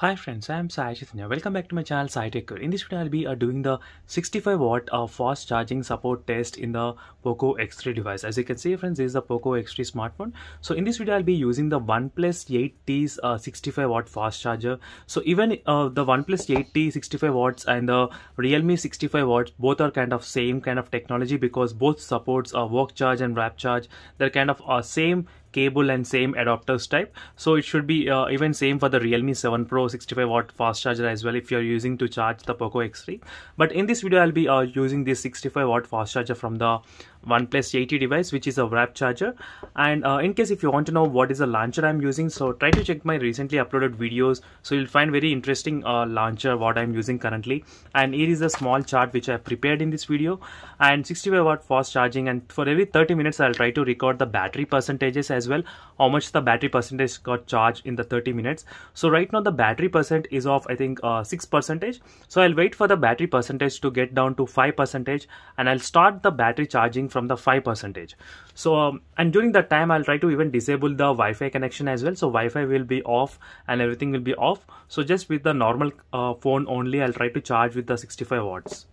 Hi friends, I am Sai Chaitanya. Welcome back to my channel Sai Tech. In this video, I'll be doing the 65 watt fast charging support test in the Poco X3 device. As you can see, friends, this is the Poco X3 smartphone. So in this video, I'll be using the OnePlus 8T's 65 watt fast charger. So even the OnePlus 8T 65 watts and the Realme 65 watts, both are kind of same kind of technology because both supports work charge and wrap charge. They're kind of same cable and same adapters type, so it should be even same for the Realme 7 Pro 65 watt fast charger as well if you're using to charge the Poco X3. But in this video I'll be using this 65 watt fast charger from the OnePlus 8T device, which is a wrap charger. And in case if you want to know what is the launcher I'm using, so try to check my recently uploaded videos, so you'll find very interesting launcher what I'm using currently. And here is a small chart which I prepared in this video, and 65 watt fast charging, and for every 30 minutes I'll try to record the battery percentages as well, how much the battery percentage got charged in the 30 minutes. So right now the battery percent is of I think 6%. So I'll wait for the battery percentage to get down to 5%, and I'll start the battery charging from the 5%. So and during that time I'll try to even disable the Wi-Fi connection as well. So Wi-Fi will be off and everything will be off. So just with the normal phone only I'll try to charge with the 65 watts.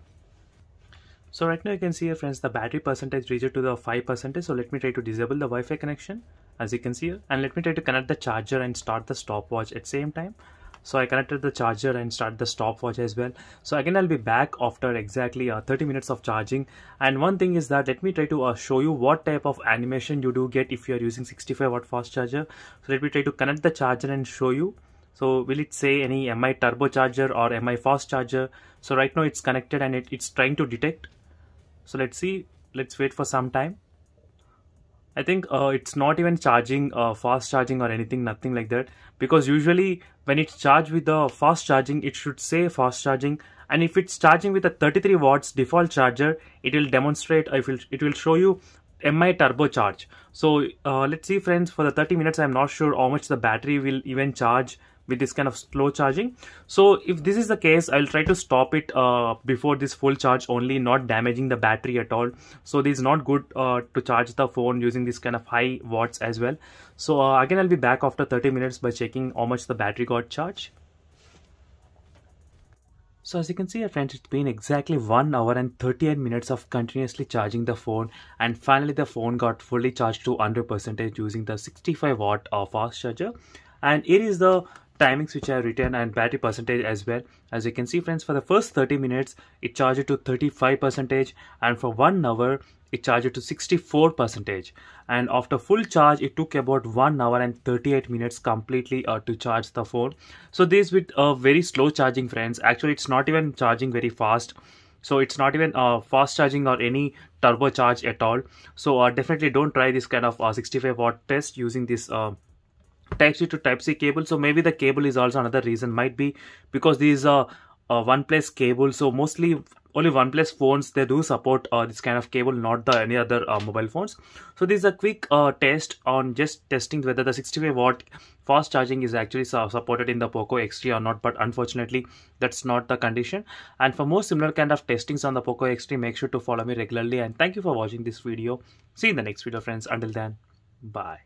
So right now you can see here, friends, the battery percentage reached to the 5%. So let me try to disable the Wi-Fi connection, as you can see here, and let me try to connect the charger and start the stopwatch at the same time. So I connected the charger and start the stopwatch as well. So again I'll be back after exactly 30 minutes of charging. And one thing is that let me try to show you what type of animation you do get if you are using 65 watt fast charger. So let me try to connect the charger and show you. So will it say any MI turbocharger or MI fast charger? So right now it's connected and it's trying to detect. So let's see, let's wait for some time. I think it's not even charging fast charging or anything, nothing like that, because usually when it's charged with the fast charging it should say fast charging, and if it's charging with a 33 watts default charger it will demonstrate, it will show you MI turbocharge. So let's see, friends, for the 30 minutes I'm not sure how much the battery will even charge with this kind of slow charging. So if this is the case, I'll try to stop it before this full charge only, not damaging the battery at all. So this is not good to charge the phone using this kind of high watts as well. So again I'll be back after 30 minutes by checking how much the battery got charged. So as you can see, friends, it's been exactly 1 hour and 38 minutes of continuously charging the phone, and finally the phone got fully charged to 100% using the 65 watt fast charger. And here is the timings which I have written and battery percentage as well. As you can see, friends, for the first 30 minutes it charged to 35%, and for 1 hour it charged to 64%, and after full charge it took about 1 hour and 38 minutes completely to charge the phone. So this with very slow charging, friends. Actually it's not even charging very fast, so it's not even fast charging or any turbo charge at all. So definitely don't try this kind of 65 watt test using this Type-C to Type-C cable. So maybe the cable is also another reason, might be because this is a OnePlus cable. So mostly only OnePlus phones they do support this kind of cable, not the any other mobile phones. So this is a quick test on just testing whether the 65 watt fast charging is actually supported in the Poco X3 or not, but unfortunately that's not the condition. And for more similar kind of testings on the Poco X3, make sure to follow me regularly, and thank you for watching this video. See you in the next video, friends. Until then, bye.